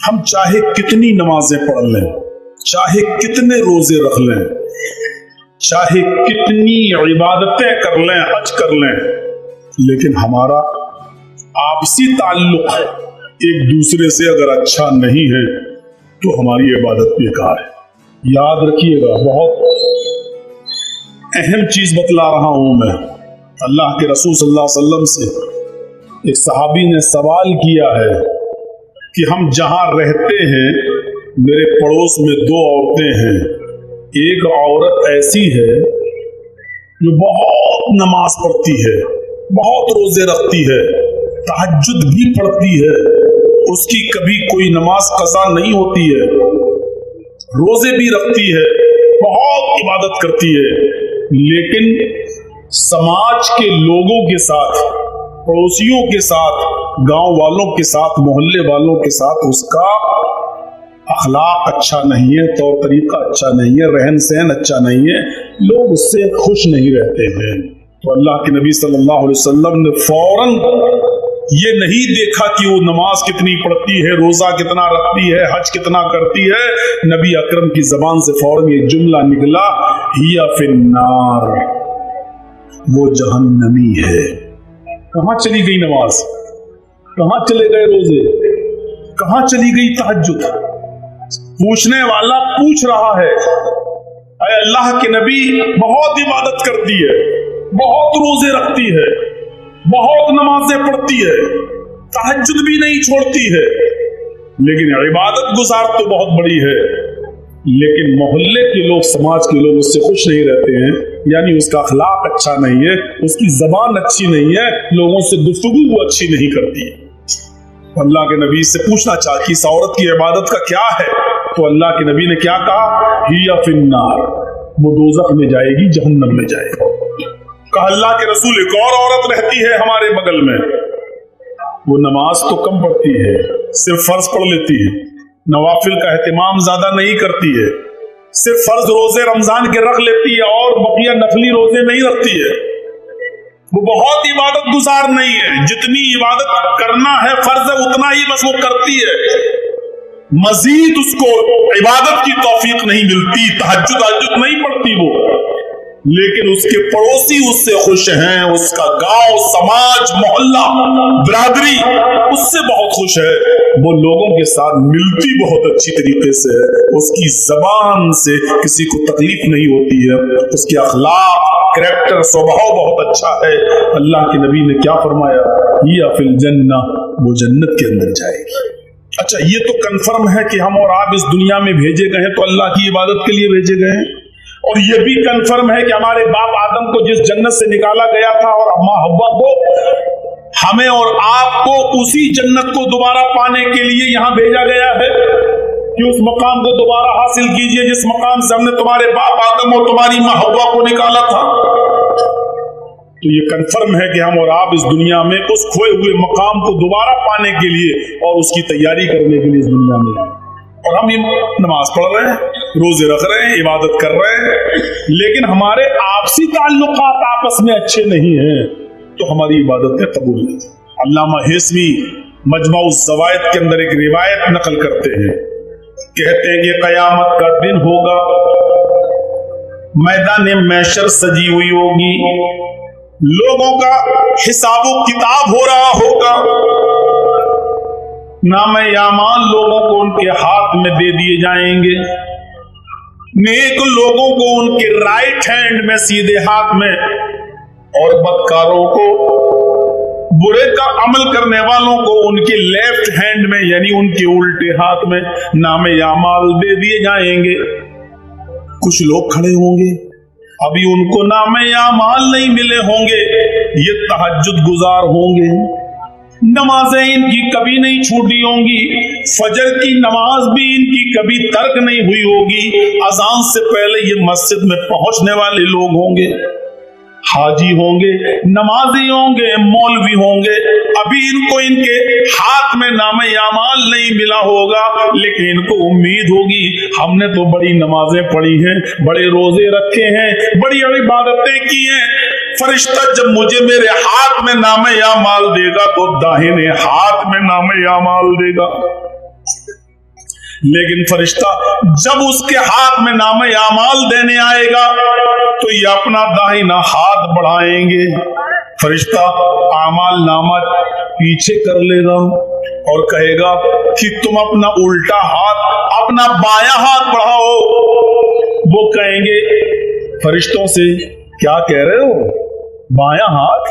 ہم چاہے کتنی نمازیں پڑھ لیں، چاہے کتنے روزے رکھ لیں، چاہے کتنی عبادتیں کر لیں، حج کر لیں، لیکن ہمارا آپسی تعلق ایک دوسرے سے اگر اچھا نہیں ہے تو ہماری عبادت بیکار ہے۔ یاد رکھیے گا، بہت اہم چیز بتلا رہا ہوں میں۔ اللہ کے رسول صلی اللہ علیہ وسلم سے ایک صحابی نے سوال کیا ہے کہ ہم جہاں رہتے ہیں میرے پڑوس میں 2 عورتیں ہیں، ایک عورت ایسی ہے جو بہت نماز پڑھتی ہے، بہت روزے رکھتی ہے، تہجد بھی پڑھتی ہے، اس کی کبھی کوئی نماز قضا نہیں ہوتی ہے، روزے بھی رکھتی ہے، بہت عبادت کرتی ہے، لیکن سماج کے لوگوں کے ساتھ، پڑوسیوں کے ساتھ، گاؤں والوں کے ساتھ، محلے والوں کے ساتھ اس کا اخلاق اچھا نہیں ہے، طور طریقہ اچھا نہیں ہے، رہن سہن اچھا نہیں ہے، لوگ اس سے خوش نہیں رہتے ہیں۔ تو اللہ کے نبی صلی اللہ علیہ وسلم نے فوراً یہ نہیں دیکھا کہ وہ نماز کتنی پڑھتی ہے، روزہ کتنا رکھتی ہے، حج کتنا کرتی ہے، نبی اکرم کی زبان سے فوراً یہ جملہ نکلا، ہی فی النار، وہ جہنمی ہے۔ کہاں چلی گئی نماز؟ کہاں چلے گئے روزے؟ کہاں چلی گئی تہجد؟ پوچھنے والا پوچھ رہا ہے، اے اللہ کے نبی، بہت عبادت کرتی ہے، بہت روزے رکھتی ہے، بہت نمازیں پڑھتی ہے، تہجد بھی نہیں چھوڑتی ہے، لیکن عبادت گزار تو بہت بڑی ہے، لیکن محلے کے لوگ، سماج کے لوگ اس سے خوش نہیں رہتے ہیں، یعنی اس کا اخلاق اچھا نہیں ہے، اس کی زبان اچھی نہیں ہے، لوگوں سے گفتگو وہ اچھی نہیں کرتی۔ اللہ کے نبی سے پوچھنا چاہا کہ اس عورت کی عبادت کا کیا ہے؟ تو اللہ کے نبی نے کیا کہا؟ ہی فی النار، وہ دوزخ میں جائے گی، جہنم میں جائے گی۔ کہا اللہ کے رسول، ایک اور عورت رہتی ہے ہمارے بغل میں، وہ نماز تو کم پڑھتی ہے، صرف فرض پڑھ لیتی ہے، نوافل کا اہتمام زیادہ نہیں کرتی ہے، صرف فرض روزے رمضان کے رکھ لیتی ہے اور بقیہ نفلی روزے نہیں رکھتی ہے، وہ بہت عبادت گزار نہیں ہے، جتنی عبادت کرنا ہے فرض ہے اتنا ہی بس وہ کرتی ہے، مزید اس کو عبادت کی توفیق نہیں ملتی، تہجد نہیں پڑھتی وہ، لیکن اس کے پڑوسی اس سے خوش ہیں، اس کا گاؤں، سماج، محلہ، برادری اس سے بہت خوش ہے، وہ لوگوں کے ساتھ ملتی بہت اچھی طریقے سے ہے، اس کی زبان سے کسی کو تکلیف نہیں ہوتی ہے، اس کے اخلاق، کریکٹر، سوبھاؤ بہت اچھا ہے۔ اللہ کے نبی نے کیا فرمایا؟ یا فی الجنہ، وہ جنت کے اندر جائے گی۔ اچھا، یہ تو کنفرم ہے کہ ہم اور آپ اس دنیا میں بھیجے گئے ہیں تو اللہ کی عبادت کے لیے بھیجے گئے ہیں، اور یہ بھی کنفرم ہے کہ ہمارے باپ آدم کو جس جنت سے نکالا گیا تھا اور اماں حوا کو، ہمیں اور آپ کو اسی جنت کو دوبارہ پانے کے لیے یہاں بھیجا گیا ہے کہ اس مقام کو دوبارہ حاصل کیجئے جس مقام سے ہم نے تمہارے باپ آدم اور تمہاری ماں حوا کو نکالا تھا۔ تو یہ کنفرم ہے کہ ہم اور آپ اس دنیا میں اس کھوئے ہوئے مقام کو دوبارہ پانے کے لیے اور اس کی تیاری کرنے کے لیے اس دنیا میں ہیں، اور ہم یہ نماز پڑھ رہے ہیں، روزے رکھ رہے ہیں، عبادت کر رہے ہیں، لیکن ہمارے آپسی تعلقات آپس میں اچھے نہیں ہیں تو ہماری عبادتیں قبول نہیں۔ علامہ حیثمی مجمع الزوائد کے اندر ایک روایت نقل کرتے ہیں، کہتے ہیں کہ قیامت کا دن ہوگا، میدان محشر سجی ہوئی ہوگی، لوگوں کا حساب و کتاب ہو رہا ہوگا، نام اعمال لوگوں کو ان کے ہاتھ میں دے دیے جائیں گے، نیک لوگوں کو ان کے رائٹ ہینڈ میں، سیدھے ہاتھ میں، اور بدکاروں کو، برے کا عمل کرنے والوں کو ان کے لیفٹ ہینڈ میں، یعنی ان کے الٹے ہاتھ میں نام اعمال دے دیے جائیں گے۔ کچھ لوگ کھڑے ہوں گے، ابھی ان کو نام اعمال نہیں ملے ہوں گے، یہ تہجد گزار ہوں گے، نمازیں ان کی کبھی نہیں چھوٹی ہوں گی، فجر کی نماز بھی ان کی کبھی ترک نہیں ہوئی ہوگی، اذان سے پہلے یہ مسجد میں پہنچنے والے لوگ ہوں گے، حاجی ہوں گے، نمازی ہوں گے، مولوی ہوں گے، ابھی ان کو ان کے ہاتھ میں نام اعمال نہیں ملا ہوگا، لیکن ان کو امید ہوگی ہم نے تو بڑی نمازیں پڑھی ہیں، بڑے روزے رکھے ہیں، بڑی عبادتیں کی ہیں، فرشتہ جب مجھے میرے ہاتھ میں نام اعمال دے گا تو داہنے ہاتھ میں نام اعمال دے گا۔ लेकिन फरिश्ता जब उसके हाथ में नामे आमाल देने आएगा तो ये अपना दाहिना हाथ बढ़ाएंगे, फरिश्ता आमाल नामा पीछे कर लेगा और कहेगा कि तुम अपना उल्टा हाथ, अपना बायां हाथ बढ़ाओ। वो कहेंगे फरिश्तों से, क्या कह रहे हो, बायां हाथ?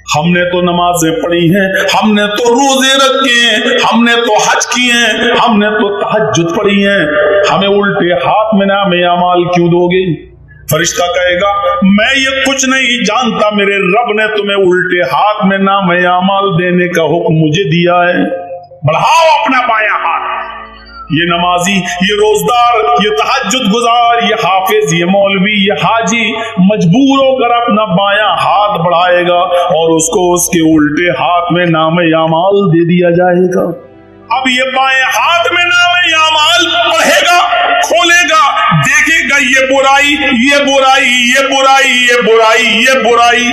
हमने तो नमाजें पढ़ी हैं, हमने तो रोजे रखे हैं, हमने तो हज किए हैं, हमने तो तहज्जुद पढ़ी है, हमें उल्टे हाथ में नामे अमाल क्यों दोगे? फरिश्ता कहेगा, मैं ये कुछ नहीं जानता, मेरे रब ने तुम्हें उल्टे हाथ में नामे अमाल देने का हुक्म मुझे दिया है, बढ़ाओ अपना बायां हाथ। ये नमाजी, ये रोजदार, ये तहज्जुद गुजार, ये हाफिज, ये मौलवी, ये हाजी मजबूर होकर अपना बायां हाथ बढ़ाएगा और उसको उसके उल्टे हाथ में नामे अमाल दे दिया जाएगा। अब ये बाएं हाथ में नामे अमाल पढ़ेगा, खोलेगा, देखेगा ये बुराई, ये बुराई, ये बुराई, ये बुराई, ये बुराई,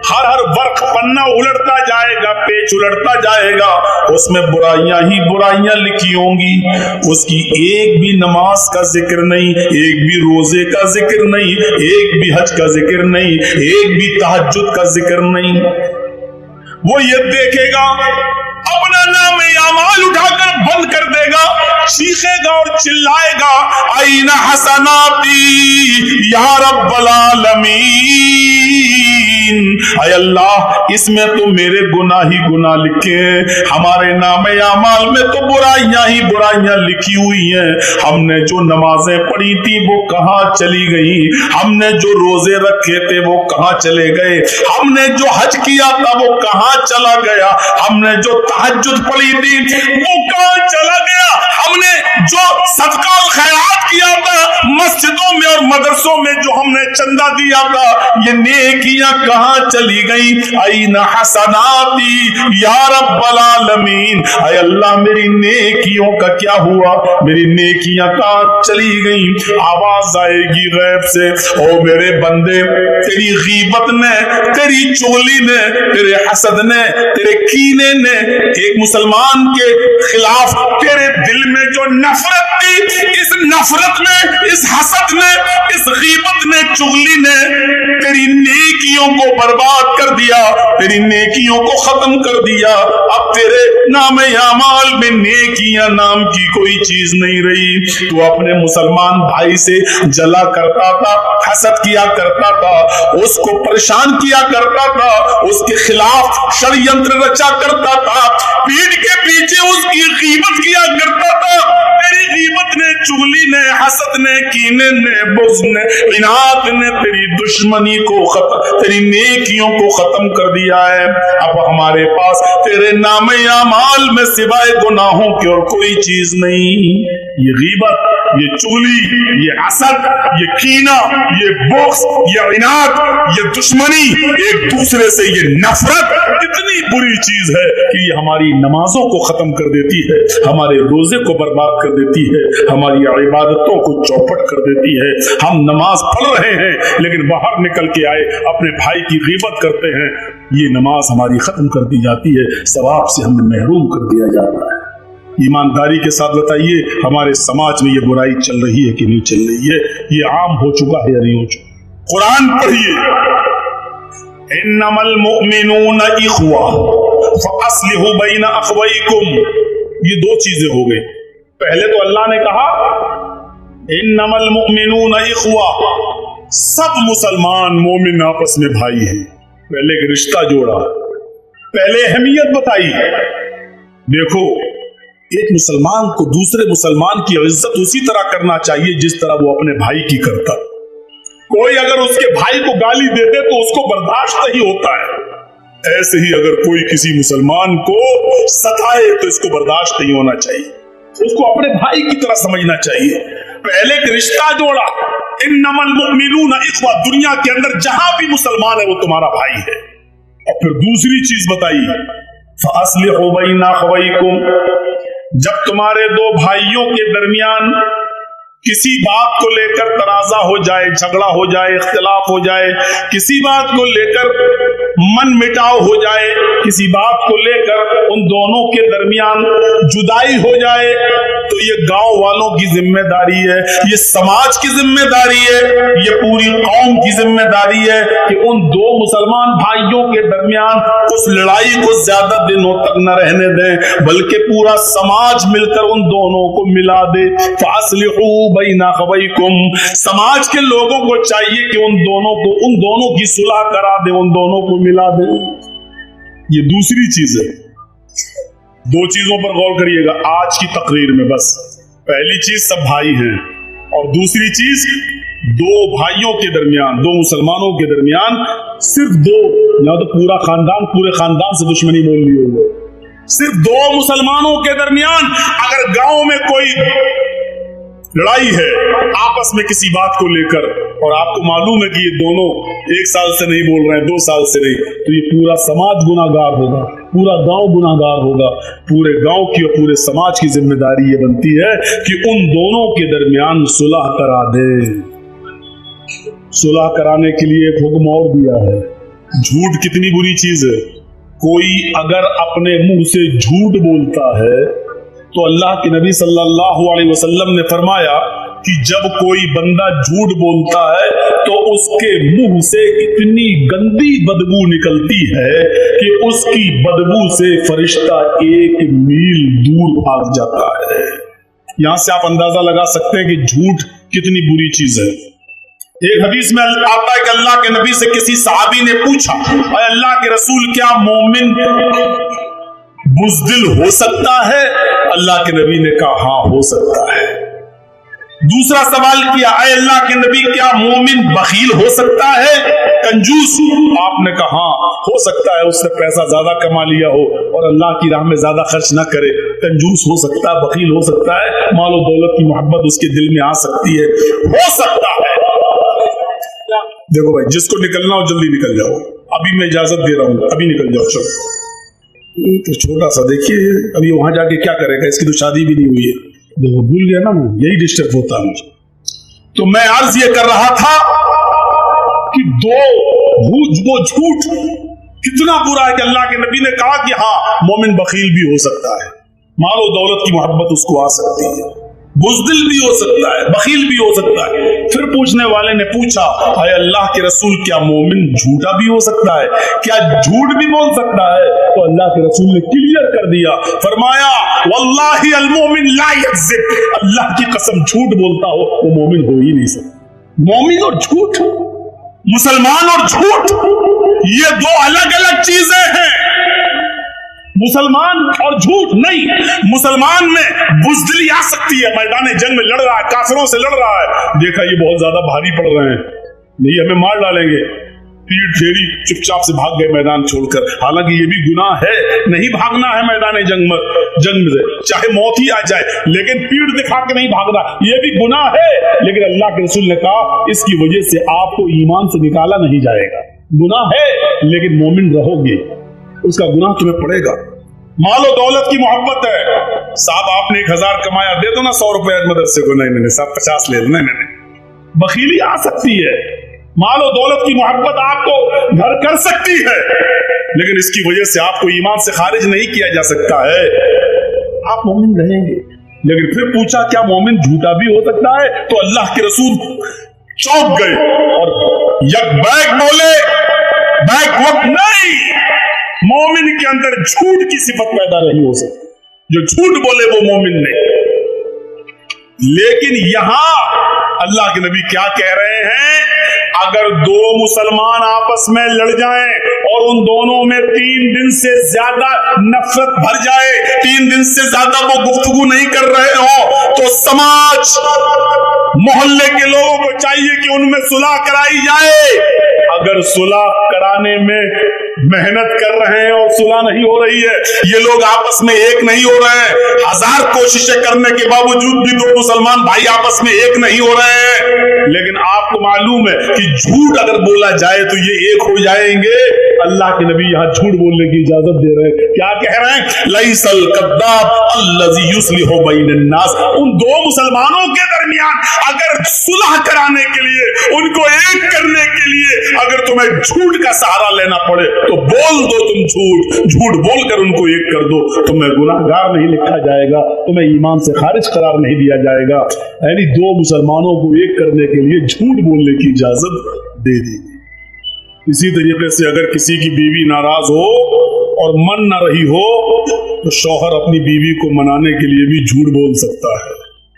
हर वर्क पन्ना उलटता जाएगा, पेज उलटता जाएगा, उसमें बुराइयां ही बुराइयां लिखी होंगी। उसकी एक भी नमाज का जिक्र नहीं, एक भी रोजे का जिक्र नहीं, एक भी हज का जिक्र नहीं, एक भी तहज्जुद का जिक्र नहीं। वो ये देखेगा, अपना नामे अमाल उठाकर बंद कर देगा, चीखेगा और चिल्लाएगा, आईना हसनाती या रब्बल आलमीन, ऐ अल्लाह इसमें तो मेरे गुनाह ही गुनाह लिखे हैं, हमारे नामे अमाल में तो बुराइयां ही बुराइयां लिखी हुई हैं। हमने जो नमाजें पढ़ी थी वो कहाँ चली गई, हमने जो रोजे रखे थे वो कहाँ चले गए, हमने जो हज किया था वो कहाँ चला गया, हमने जो तहज्जुद पढ़ी थी वो कहाँ चला गया, हमने जो सदका और खैरात किया था मस्जिदों में और मदरसों में, जो हमने चंदा दिया था, ये नेकियां कहाँ चली गई? ऐना हसनाती या रब्बल आलमीन, ऐ अल्लाह मेरी नेकियों का क्या हुआ, मेरी नेकियां कहाँ चली गई? आवाज आएगी गैब से, ओ मेरे बंदे, तेरी गीबत ने, तेरी चुगली ने, तेरे हसद ने, तेरे कीने ने, एक मुसलमान के खिलाफ तेरे दिल में जो नफरत थी, इस नफरत ने, इस हसद ने, इस गीबत ने, चुगली ने तेरी नेकियों को बर्बाद कर दिया, तेरी नेकियों को खत्म कर दिया। अब तेरे नामे अमाल में नेकियां नाम की कोई चीज नहीं रही। तू अपने मुसलमान भाई से जला करता था, हसद किया करता था, उसको परेशान किया करता था, उसके खिलाफ षड्यंत्र रचा करता था, पीठ के पीछे उसकी गीबत किया करता था। तेरी गीबत ने, चुगली ने, हसद ने, कीने ने, बुग़्ज़ ने, इनात ने तेरी दुश्मनी को खत्म, तेरी नेकियों को खत्म कर दिया है। अब हमारे पास तेरे नामे अमाल में सिवाय गुनाहों की और कोई चीज नहीं। ये गीबत, ये चुगली, ये हसद, ये कीना, ये बुग़्ज़, ये इनात, ये दुश्मनी, एक दूसरे से ये नफरत इतनी बुरी चीज है कि ये हमारी नमाजों को खत्म कर देती है, हमारे रोजे को बर्बाद कर देती है, हमारी इबादतों को चौपट कर देती है। हम नमाज पढ़ रहे हैं लेकिन बाहर निकल के आए अपने भाई की गीबत करते हैं, ये नमाज हमारी खत्म कर दी जाती है, सवाब से हमें महरूम कर दिया जाता है। ईमानदारी के साथ बताइए, हमारे समाज में ये बुराई चल रही है कि नहीं चल रही है? ये आम हो चुका है या नहीं हो चुका? कुरान पढ़िए, इन्नमल मुमिनून इख्वा फअस्लिहू बैन अखवैकुम। ये दो चीजें हो गई। पहले तो अल्लाह ने कहा इन्नमल मुमिनून इख्वा, सब मुसलमान मोमिन आपस में भाई हैं। पहले एक रिश्ता जोड़ा, पहले अहमियत बताई। देखो, एक मुसलमान को दूसरे मुसलमान की इज्जत उसी तरह करना चाहिए जिस तरह वो अपने भाई की करता। कोई अगर उसके भाई को गाली दे दे तो उसको बर्दाश्त नहीं होता है, ऐसे ही अगर कोई किसी मुसलमान को सताए तो इसको बर्दाश्त नहीं होना चाहिए, उसको अपने भाई की तरह समझना चाहिए। पहले एक रिश्ता जोड़ा, इन्नमल मुमिनून इख्वा, दुनिया के अंदर जहां भी मुसलमान है वो तुम्हारा भाई है। और फिर दूसरी चीज बताई, फअस्लिहू बैन अखवैकुम, जब तुम्हारे दो भाइयों के दरमियान किसी बात को लेकर तनाज़ा हो जाए, झगड़ा हो जाए, इख्तिलाफ हो जाए, किसी बात को लेकर मन मिटाव हो जाए, किसी बात को लेकर उन दोनों के दरमियान जुदाई हो जाए, तो ये गांव वालों की जिम्मेदारी है, ये समाज की जिम्मेदारी है, ये पूरी कौम की जिम्मेदारी है कि उन दो मुसलमान भाइयों के दरमियान उस लड़ाई को ज्यादा दिनों तक न रहने दें, बल्कि पूरा समाज मिलकर उन दोनों को मिला दे। फासलिहू बैना अखवैकुम, समाज के लोगों को चाहिए कि उन दोनों की सुलह करा दे, उन दोनों को मिला दे। ये दूसरी चीज है। दो चीजों पर गौर करिएगा आज की तकरीर में। बस पहली चीज सब भाई हैं, और दूसरी चीज दो भाइयों के दरमियान, दो मुसलमानों के दरमियान, सिर्फ दो, या तो पूरा खानदान, पूरे खानदान से दुश्मनी बोल ली हो, सिर्फ दो मुसलमानों के दरमियान अगर गांव में कोई लड़ाई है आपस में किसी बात को लेकर, और आपको मालूम है कि ये दोनों एक साल से नहीं बोल रहे हैं, 2 साल से नहीं, तो ये पूरा समाज गुनाहगार होगा, पूरा गांव गुनाहगार होगा। पूरे गांव की और पूरे समाज की जिम्मेदारी ये बनती है कि उन दोनों के दरमियान सुलह करा दे। सुलह कराने के लिए एक हुक्म और दिया है। झूठ कितनी बुरी चीज है। कोई अगर अपने मुंह से झूठ बोलता है तो अल्लाह के नबी सल्लल्लाहु अलैहि वसल्लम ने फरमाया कि जब कोई बंदा झूठ बोलता है तो उसके मुंह से इतनी गंदी बदबू निकलती है कि उसकी बदबू से फरिश्ता 1 मील दूर भाग जाता है। यहां से आप अंदाजा लगा सकते हैं कि झूठ कितनी बुरी चीज है। एक हदीस में आता है कि अल्लाह के नबी से किसी सहाबी ने पूछा, अल्लाह के रसूल क्या मोमिन बुज़दिल हो सकता है? अल्लाह के नबी ने कहा हाँ हो सकता है। दूसरा सवाल किया, अल्लाह के नबी क्या मोमिन बखील हो सकता है, कंजूस? आपने कहा हाँ हो सकता है, उसने पैसा ज्यादा कमा लिया हो और अल्लाह की राह में ज्यादा खर्च ना करे, कंजूस हो सकता है, बखील हो सकता है, मालो दौलत की मोहब्बत उसके दिल में आ सकती है, हो सकता है। देखो भाई, जिसको निकलना हो जल्दी निकल जाओ, अभी मैं इजाजत दे रहा हूँ, अभी निकल जाओ। चलो तो छोटा सा देखिए, अभी वहां जाके क्या करेगा, इसकी तो शादी भी नहीं हुई है। देखो भूल गया ना, मैं यही डिस्टर्ब होता है मुझे। तो मैं अर्ज ये कर रहा था कि वो झूठ कितना बुरा है कि अल्लाह के नबी ने कहा कि हाँ मोमिन बखील भी हो सकता है, मालो दौलत की मोहब्बत उसको आ सकती है, बुज़दिल भी हो सकता है, बखील भी हो सकता है। फिर पूछने वाले ने पूछा, हाय अल्लाह के रसूल क्या मोमिन झूठा भी हो सकता है, क्या झूठ भी बोल सकता है? तो अल्लाह के रसूल ने क्लियर कर दिया, फरमाया वल्लाहि अल मोमिन ला यकज़िब, अल्लाह की कसम झूठ बोलता हो वो मोमिन हो ही नहीं सकता। मोमिन और झूठ, मुसलमान और झूठ, ये दो अलग अलग चीजें हैं। मुसलमान और झूठ नहीं, मुसलमान में बुज़दिली आ सकती है, मैदान जंग में लड़ रहा है, काफिरों से लड़ रहा है, देखा ये बहुत ज्यादा भारी पड़ रहे हैं, नहीं हमें मार डालेंगे, पीठ फेरी चुपचाप से भाग गए मैदान छोड़कर। हालांकि ये भी गुनाह है, नहीं भागना है मैदान जंग में, चाहे मौत ही आ जाए, लेकिन पीठ दिखा के नहीं भागना, ये भी गुनाह है। लेकिन अल्लाह के रसूल ने कहा इसकी वजह से आपको ईमान से निकाला नहीं जाएगा, गुनाह है लेकिन मोमिन रहोगे, उसका गुनाह तुम्हें पड़ेगा। मालो दौलत की मोहब्बत है, साहब आपने 1000 कमाया, दे दो ना 100 रुपए मदरसे को, नहीं साहब 50 ले लो, नहीं, बखीली आ सकती है। मालो दौलत की मोहब्बत आपको घर कर सकती है, लेकिन इसकी वजह से आपको ईमान से खारिज नहीं किया जा सकता है, आप मोमिन रहेंगे। लेकिन फिर पूछा क्या मोमिन झूठा भी हो सकता है? तो अल्लाह के रसूल चौंक गए और यक बैक बोले, बैक वक्त नहीं, मोमिन के अंदर झूठ की सिफत पैदा नहीं हो सकती, जो झूठ बोले वो मोमिन नहीं। लेकिन यहां अल्लाह के नबी क्या कह रहे हैं, अगर दो मुसलमान आपस में लड़ जाएं और उन दोनों में 3 दिन से ज्यादा नफरत भर जाए, 3 दिन से ज्यादा वो गुफ्तगू नहीं कर रहे हो, तो समाज मोहल्ले के लोगों को चाहिए कि उनमें सुलह कराई जाए। अगर सुलह कराने में मेहनत कर रहे हैं और सुलह नहीं हो रही है, ये लोग आपस में एक नहीं हो रहे हैं, 1000 कोशिशें करने के बावजूद भी दो मुसलमान भाई आपस में एक नहीं हो रहे हैं, लेकिन आपको मालूम है कि झूठ अगर बोला जाए तो ये एक हो जाएंगे। अल्लाह के नबी यहाँ झूठ बोलने की इजाजत दे रहे हैं। क्या कह रहे हैं? लैसल कद्दाब अल्लज़ी युस्लिहु बैनन नास, उन दो मुसलमानों के दरमियान अगर सुलह कराने के लिए, उनको एक करने के लिए अगर तुम्हें झूठ का सहारा लेना पड़े तो बोल दो तुम झूठ बोल कर उनको एक कर दो, तुम्हें गुनाहगार नहीं लिखा जाएगा, तुम्हें ईमान से खारिज करार नहीं दिया जाएगा। यानी दो मुसलमानों को एक करने के लिए झूठ बोलने की इजाजत दे दी। इसी तरीके से अगर किसी की बीवी नाराज हो और मन न रही हो तो शौहर अपनी बीवी को मनाने के लिए भी झूठ बोल सकता है,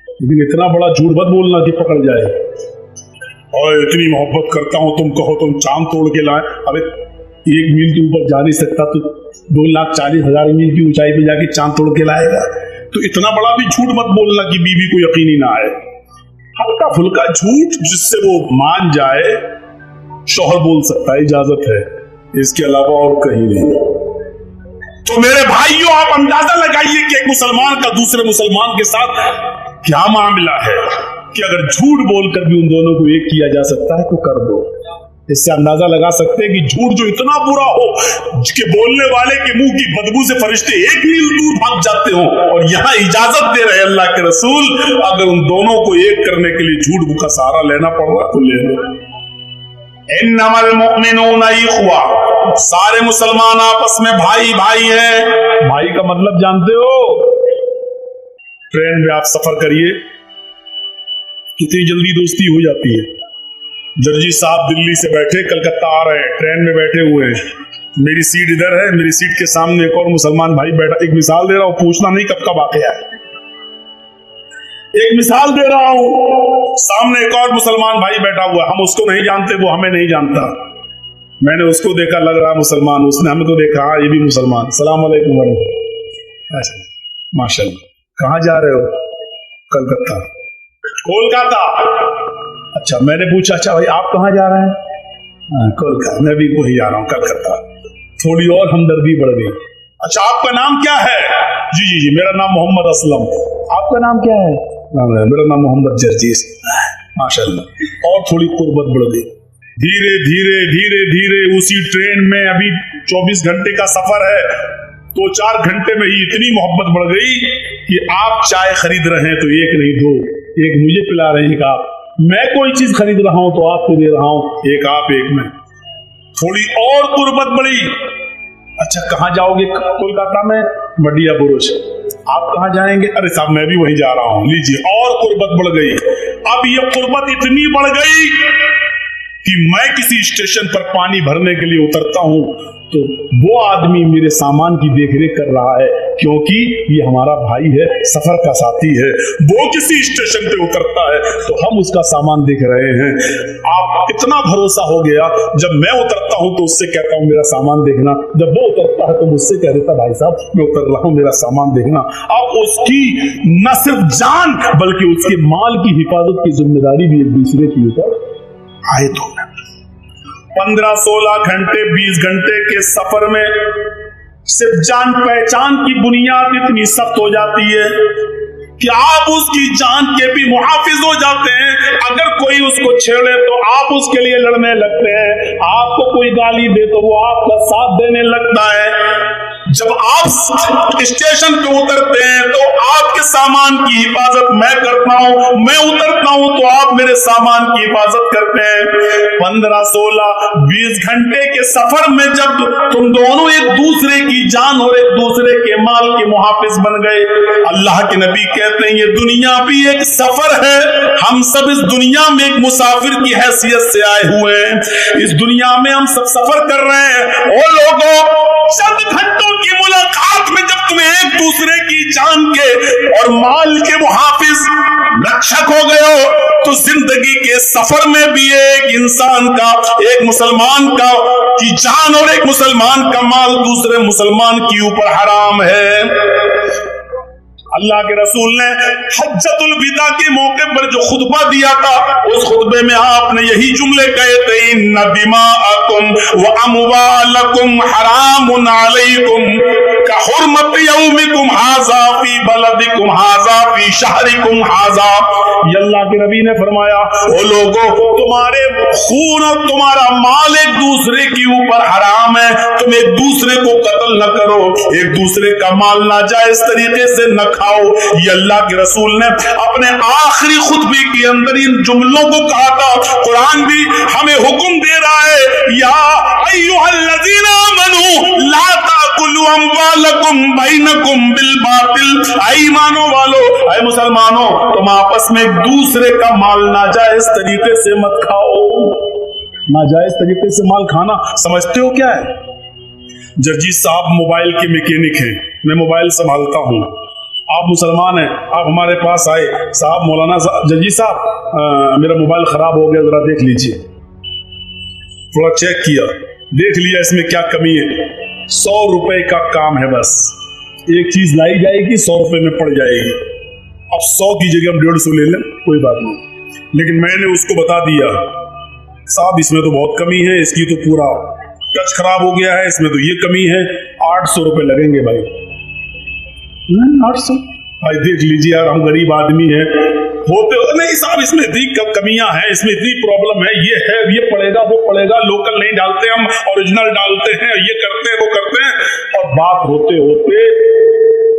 लेकिन इतना बड़ा झूठ मत बोलना कि पकड़ जाए। और इतनी मोहब्बत करता हूं, तुम कहो तुम चांद तोड़ के लाए। अबे 1 मील के ऊपर जा नहीं सकता तो 2,40,000 मील की ऊंचाई पे जाके चांद तोड़ के लाएगा? तो इतना बड़ा भी झूठ मत बोलना कि बीवी को यकीन ही ना आए। हल्का फुल्का झूठ जिससे वो मान जाए शौहर बोल सकता है, इजाजत है, इसके अलावा और कहीं नहीं। तो मेरे भाइयों, आप अंदाजा लगाइए कि एक मुसलमान का दूसरे मुसलमान के साथ क्या मामला है कि अगर झूठ बोलकर भी उन दोनों को एक किया जा सकता है तो कर दो। इससे अंदाजा लगा सकते हैं कि झूठ जो इतना बुरा हो कि बोलने वाले के मुंह की बदबू से फरिश्ते 1 मील दूर भाग जाते हो, और यहाँ इजाजत दे रहे अल्लाह के रसूल, अगर उन दोनों को एक करने के लिए झूठ का सहारा लेना पड़ रहा तो ले लो। इन्नमल मुमिनूना इख्वा, सारे मुसलमान आपस में भाई भाई हैं। भाई का मतलब जानते हो? ट्रेन में आप सफर करिए, कितनी जल्दी दोस्ती हो जाती है। जर्जी साहब दिल्ली से बैठे कलकत्ता आ रहे हैं, ट्रेन में बैठे हुए हैं, मेरी सीट इधर है, मेरी सीट के सामने एक और मुसलमान भाई बैठा। एक मिसाल दे रहा हूं, पूछना नहीं कब का वाकया है, एक मिसाल दे रहा हूं। सामने एक और मुसलमान भाई बैठा हुआ, हम उसको नहीं जानते, वो हमें नहीं जानता। मैंने उसको देखा, लग रहा मुसलमान, उसने हमें तो देखा, हाँ ये भी मुसलमान। सलाम अलैकुम वरहमतुल्लाह, माशाल्लाह। कहाँ जा रहे हो? कलकत्ता। कोलकाता। अच्छा, मैंने पूछा अच्छा भाई आप कहाँ जा रहे हैं? कोलकाता। मैं भी वही जा रहा हूँ, कलकत्ता। थोड़ी और हमदर्दी बढ़ गई। अच्छा आपका नाम क्या है? जी जी जी, मेरा नाम मोहम्मद असलम। आपका नाम क्या है? मेरा नाम मोहम्मद जर्जीस। माशाल्लाह। और थोड़ी कुर्बत बढ़ गई। धीरे धीरे धीरे धीरे उसी ट्रेन में, अभी 24 घंटे का सफर है, 2-4 घंटे में ही इतनी मोहब्बत बढ़ गई कि आप चाय खरीद रहे हैं तो एक नहीं दो, एक मुझे पिला रहे हैं, एक आप। मैं कोई चीज खरीद रहा हूं तो आपको दे रहा हूं, एक आप एक मैं। थोड़ी और कुर्बत बढ़ी। अच्छा कहाँ जाओगे? कोलकाता में मडिया बुरुज। आप कहाँ जाएंगे? अरे साहब मैं भी वहीं जा रहा हूं। लीजिए, और कुर्बत बढ़ गई। अब ये कुर्बत इतनी बढ़ गई कि मैं किसी स्टेशन पर पानी भरने के लिए उतरता हूं तो वो आदमी मेरे सामान की देखरेख कर रहा है, क्योंकि ये हमारा भाई है, सफर का साथी है। वो किसी स्टेशन पे उतरता है तो हम उसका सामान देख रहे हैं। आप इतना भरोसा हो गया, जब मैं उतरता हूं तो उससे कहता हूं मेरा सामान देखना, जब वो उतरता है तो मुझसे कह देता भाई साहब मैं उतर रहा हूं, मेरा सामान देखना। अब उसकी न सिर्फ जान बल्कि उसके माल की हिफाजत की जिम्मेदारी भी एक दूसरे के ऊपर आए। तो 15-16 घंटे 20 घंटे के सफर में सिर्फ जान पहचान की बुनियाद इतनी सख्त हो जाती है कि आप उसकी जान के भी मुहाफिज हो जाते हैं। अगर कोई उसको छेड़े तो आप उसके लिए लड़ने लगते हैं, आपको कोई गाली दे तो वो आपका साथ देने लगता है। जब आप स्टेशन पे उतरते हैं तो आपके सामान की हिफाजत मैं करता हूं, मैं उतरता हूं तो आप मेरे सामान की हिफाजत करते हैं। 15-16-20 घंटे के सफर में जब तुम दोनों एक दूसरे की जान और एक दूसरे के माल के मुहाफिज बन गए, अल्लाह के नबी कहते हैं ये दुनिया भी एक सफर है, हम सब इस दुनिया में एक मुसाफिर की हैसियत से आए हुए हैं। इस दुनिया में हम सब सफर कर रहे हैं। और लोगों, चंद घंटों की मुलाकात में जब तुम एक दूसरे की जान के और माल के मुहाफिज रक्षक हो गए हो तो जिंदगी के सफर में भी एक इंसान का, एक मुसलमान का की जान और एक मुसलमान का माल दूसरे मुसलमान के ऊपर हराम है। अल्लाह के रसूल ने हज्जतुल विदा के मौके पर जो खुतबा दिया था, उस खुतबे में आपने यही जुमले कहे थे, इन्ना दिमाअकुम व अमवालकुम हरामुन अलैकुम। का हुर्मत यौमिकुम हाज़ा फी बलदिकुम हाज़ा फी शहरिकुम हाज़ा। ये अल्लाह के नबी ने फरमाया, ओ लोगों, तुम्हारे खून और तुम्हारा माल एक दूसरे के ऊपर हराम है, तुम एक दूसरे को कत्ल न करो, एक दूसरे का माल नाजायज तरीके से न खाओ। ये अल्लाह के रसूल ने अपने आखिरी खुतबे के अंदर इन जुमलों को कहा था। कुरान भी हमें हुक्म दे रहा है, या अय्युहल्लज़ीना आमनू ला ताकुलू अम्वालकुम बैनकुम बिल बातिल। ऐ ईमानो वालो, ऐ मुसलमानों, तुम आपस में एक दूसरे का माल नाजायज तरीके से मत खाओ। नाजायज तरीके से माल खाना समझते हो क्या है? जर्जी साहब मोबाइल के मैकेनिक हैं, मैं मोबाइल संभालता हूँ, आप मुसलमान हैं, आप हमारे पास आए, साहब मौलाना जर्जी साहब मेरा मोबाइल खराब हो गया, जरा देख लीजिए। थोड़ा चेक किया, देख लिया इसमें क्या कमी है। 100 रुपए का काम है, बस एक चीज लाई जाएगी 100 रुपए में पड़ जाएगी। अब 100 की जगह हम 150 ले लें, कोई बात नहीं, लेकिन मैंने उसको बता दिया, साहब इसमें तो बहुत कमी है, इसकी तो पूरा टच खराब हो गया है, इसमें तो ये कमी है, 800 रुपए लगेंगे भाई। 800 भाई देख लीजिए यार, हम गरीब आदमी हैं, होते हो नहीं साहब, इसमें इतनी कमियां हैं, इसमें इतनी प्रॉब्लम है, ये है, ये पड़ेगा, वो पड़ेगा, लोकल नहीं डालते हम, ओरिजिनल डालते हैं, ये करते हैं, वो करते हैं, और बात होते होते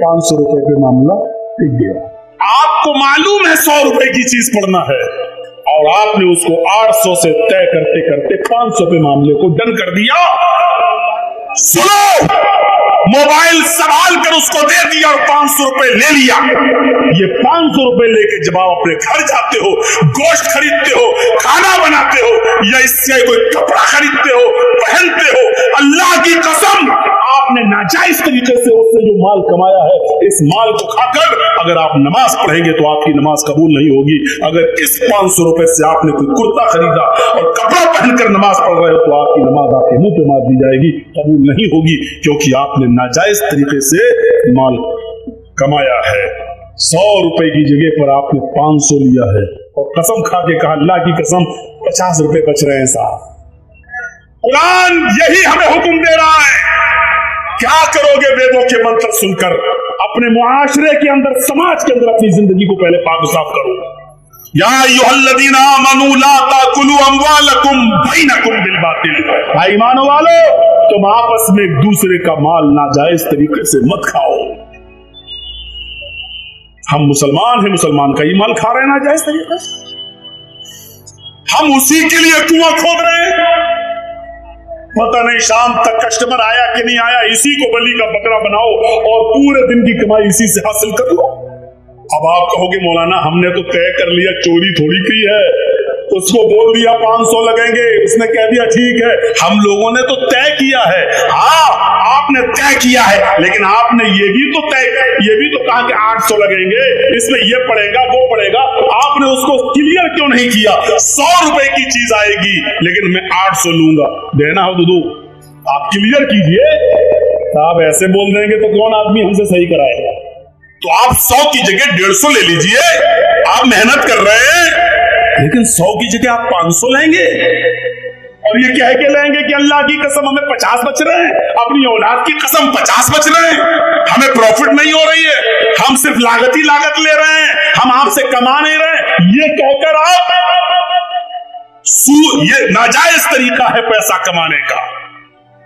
500 रुपए पे मामला टिक गया। आपको मालूम है 100 रुपए की चीज पड़ना है, और आपने उसको 800 से तय करते करते 500 पे मामले को डन कर दिया। सुनो, मोबाइल संभाल कर उसको दे दिया और 500 रुपए ले लिया। ये 500 रुपए लेके जब आप अपने घर जाते हो, गोश्त खरीदते हो, खाना बनाते हो, या इससे कोई कपड़ा खरीदते हो, पहनते हो, अल्लाह की कसम आपने नाजायज तरीके से उससे जो माल कमाया है, इस माल को खाकर अगर आप नमाज पढ़ेंगे तो आपकी नमाज कबूल नहीं होगी। अगर इस 500 रुपए से आपने कोई कुर्ता खरीदा और कपड़ा पहनकर नमाज पढ़ रहे हो तो आपकी नमाज आपके मुंह पे मार दी जाएगी, कबूल नहीं होगी, क्योंकि आपने नाजायज तरीके से माल कमाया है। 100 रुपए की जगह पर आपने 500 लिया है, और कसम खा के कहा, अल्लाह की कसम 50 रुपए बच रहे हैं साहब। कुरान यही हमें हुक्म दे रहा है। क्या करोगे वेदों के मंत्र सुनकर? अपने मुआशरे के अंदर, समाज के अंदर अपनी जिंदगी को पहले पाक साफ करो। या अय्युहल्लज़ीना आमनू ला ताकुलू अम्वालकुम बैनकुम बिल बातिल। भाई ईमान वालो, तुम आपस में एक दूसरे का माल नाजायज तरीके से मत खाओ। हम मुसलमान हैं, मुसलमान का ही माल खा रहे हैं नाजायज तरीके से, हम उसी के लिए कुआं खोद रहे हैं। पता नहीं शाम तक कस्टमर आया कि नहीं आया, इसी को बलि का बकरा बनाओ और पूरे दिन की कमाई इसी से हासिल कर लो। अब आप कहोगे मौलाना हमने तो तय कर लिया, चोरी थोड़ी की है, उसको बोल दिया 500 लगेंगे, उसने कह दिया ठीक है। हम लोगों ने तो तय किया है, हाँ आपने तय किया है, लेकिन आपने ये भी तो कहा कि 800 लगेंगे, इसमें ये पड़ेगा वो पड़ेगा, आपने उसको क्लियर क्यों नहीं किया? 100 रुपए की चीज आएगी लेकिन मैं 800 लूंगा, देना हो तो दो, आप क्लियर कीजिए। आप ऐसे बोल देंगे तो कौन आदमी हमसे सही कराएगा? तो आप 100 की जगह 150 ले लीजिए, आप मेहनत कर रहे हैं, लेकिन 100 की जगह आप 500 लेंगे और ये कह के लेंगे कि अल्लाह की कसम हमें 50 बच रहे हैं, अपनी औलाद की कसम 50 बच रहे हैं, हमें प्रॉफिट नहीं हो रही है, हम सिर्फ लागत ही लागत ले रहे हैं, हम आपसे कमा नहीं रहे। ये कहकर आप, ये नाजायज तरीका है पैसा कमाने का।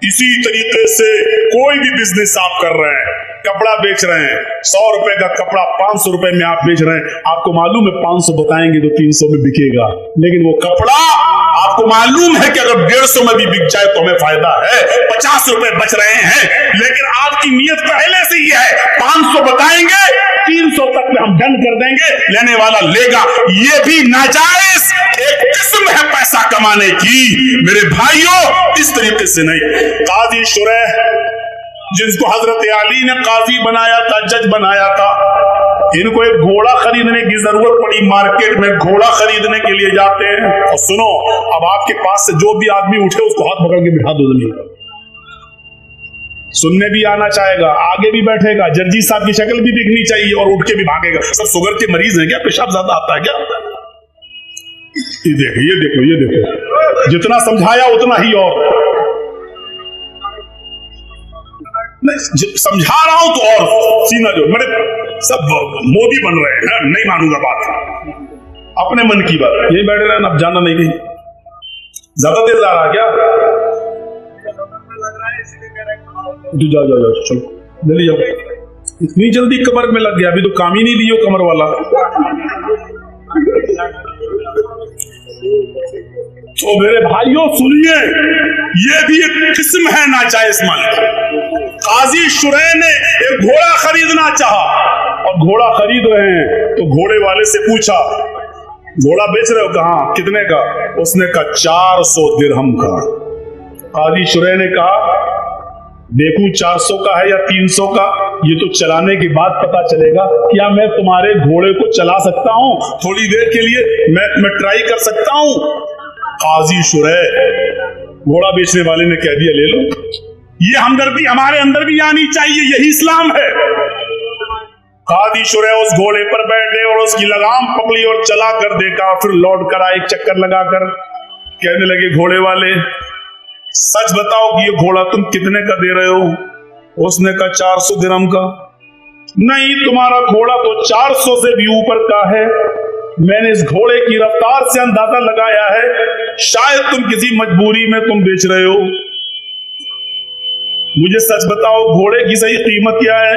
इसी तरीके से कोई भी बिजनेस आप कर रहे हैं, कपड़ा बेच रहे हैं, 100 रुपए का कपड़ा 500 रुपए में आप बेच रहे हैं, आपको मालूम है 500 बताएंगे तो 300 में बिकेगा, लेकिन वो कपड़ा आपको मालूम है कि अगर 150 में भी बिक जाए तो हमें फायदा है, 50 रुपए बच रहे हैं, लेकिन आपकी नीयत पहले से ही है 500 बताएंगे 300 तक में हम डन कर देंगे, लेने वाला लेगा। ये भी नाजायज एक किस्म है पैसा कमाने की मेरे भाइयों, इस तरीके से नहीं। काजी शुरैह, जिसको हजरत अली ने काजी बनाया था, जज बनाया था, इनको एक घोड़ा खरीदने की जरूरत पड़ी, मार्केट में घोड़ा खरीदने के लिए जाते हैं। और सुनो, अब आपके पास से जो भी आदमी उठे उसको हाथ पकड़ के बिठा दो, सुनने भी आना चाहेगा, आगे भी बैठेगा, जर्जी साहब की शक्ल भी दिखनी चाहिए और उठ के भी भागेगा। सब शुगर के मरीज हैं क्या? पेशाब ज्यादा आता है क्या? ये देखो, जितना समझाया उतना ही और नहीं। समझा रहा हूं तो और सीना जो मेरे सब मोदी बन रहे हैं, नहीं मानूंगा बात, अपने मन की बात, यही बैठे रहे, अब जाना नहीं कहीं। ज्यादा देर जा रहा क्या? जाओ चलो जल्दी जाओ, इतनी जल्दी कमर में लग गया, अभी तो काम ही नहीं लियो कमर वाला। तो मेरे भाइयों सुनिए, ये भी एक किस्म है नाजायज माल की। काजी शुरैह ने एक घोड़ा खरीदना चाहा और घोड़ा खरीद रहे हैं तो घोड़े वाले से पूछा, घोड़ा बेच रहे हो? कहाँ, कितने का? उसने कहा 400 दिरहम का। काजी शुरैह ने कहा देखूं 400 का है या 300 का, ये तो चलाने के बाद पता चलेगा। क्या मैं तुम्हारे घोड़े को चला सकता हूं? थोड़ी देर के लिए मैं ट्राई कर सकता हूं? काजी शुरैह, घोड़ा बेचने वाले ने कह दिया ले लो। ये हमदर्दी हमारे अंदर भी आनी चाहिए, यही इस्लाम है। काजी शुरैह उस घोड़े पर बैठे और उसकी लगाम पकड़ी और चला कर देखा, फिर लौट कर आए, एक चक्कर लगाकर कहने लगे घोड़े वाले, सच बताओ कि ये घोड़ा तुम कितने का दे रहे हो? उसने कहा 400 दिरहम का। नहीं, तुम्हारा घोड़ा तो 400 से भी ऊपर का है। मैंने इस घोड़े की रफ्तार से अंदाजा लगाया है, शायद तुम किसी मजबूरी में तुम बेच रहे हो। मुझे सच बताओ घोड़े की सही कीमत क्या है?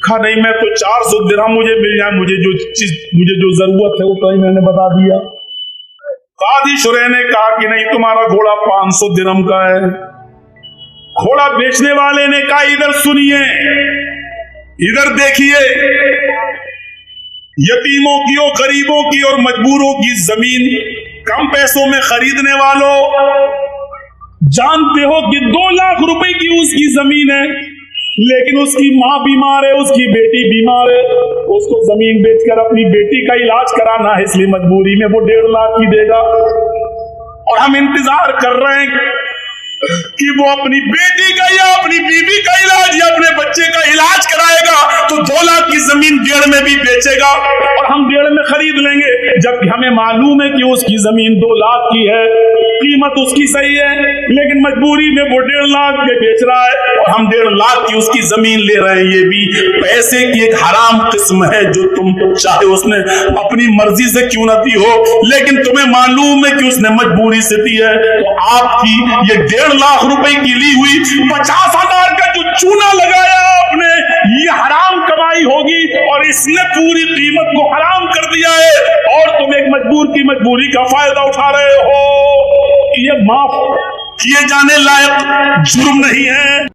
कहा नहीं, मैं तो 400 दिरहम मुझे मिल जाए, मुझे जो जरूरत है वो कहीं मैंने बता दिया। काजी शुरैह ने कहा कि नहीं, तुम्हारा घोड़ा 500 दिरहम का है। घोड़ा बेचने वाले ने कहा इधर सुनिए, इधर देखिए, यतीमों की और गरीबों की और मजबूरों की जमीन कम पैसों में खरीदने वालों, जानते हो कि 2 लाख रुपए की उसकी जमीन है, लेकिन उसकी माँ बीमार है, उसकी बेटी बीमार है, उसको जमीन बेचकर अपनी बेटी का इलाज कराना है, इसलिए मजबूरी में वो 1.5 लाख की देगा। और हम इंतजार कर रहे हैं कि वो अपनी बेटी का या अपनी बीवी का इलाज या अपने बच्चे का इलाज कराएगा तो 2 लाख की जमीन 1.5 में भी बेचेगा और हम 1.5 में खरीद लेंगे, जबकि हमें मालूम है कि उसकी जमीन 2 लाख की है, कीमत उसकी सही है, लेकिन मजबूरी में वो 1.5 लाख में बेच रहा है और हम 1.5 लाख की उसकी जमीन ले रहे हैं। ये भी पैसे की एक हराम किस्म है जो तुम चाहे उसने अपनी मर्जी से क्यों न दी हो, लेकिन तुम्हें मालूम है कि उसने मजबूरी से दी है। तो आपकी ये 1.5 लाख रुपए की ली हुई 50,000 का जो चूना लगाया आपने, ये हराम कमाई होगी और इसने पूरी कीमत को हराम कर दिया है और तुम एक मजबूर की मजबूरी का फायदा उठा रहे हो। ये माफ किए जाने लायक जुर्म नहीं है।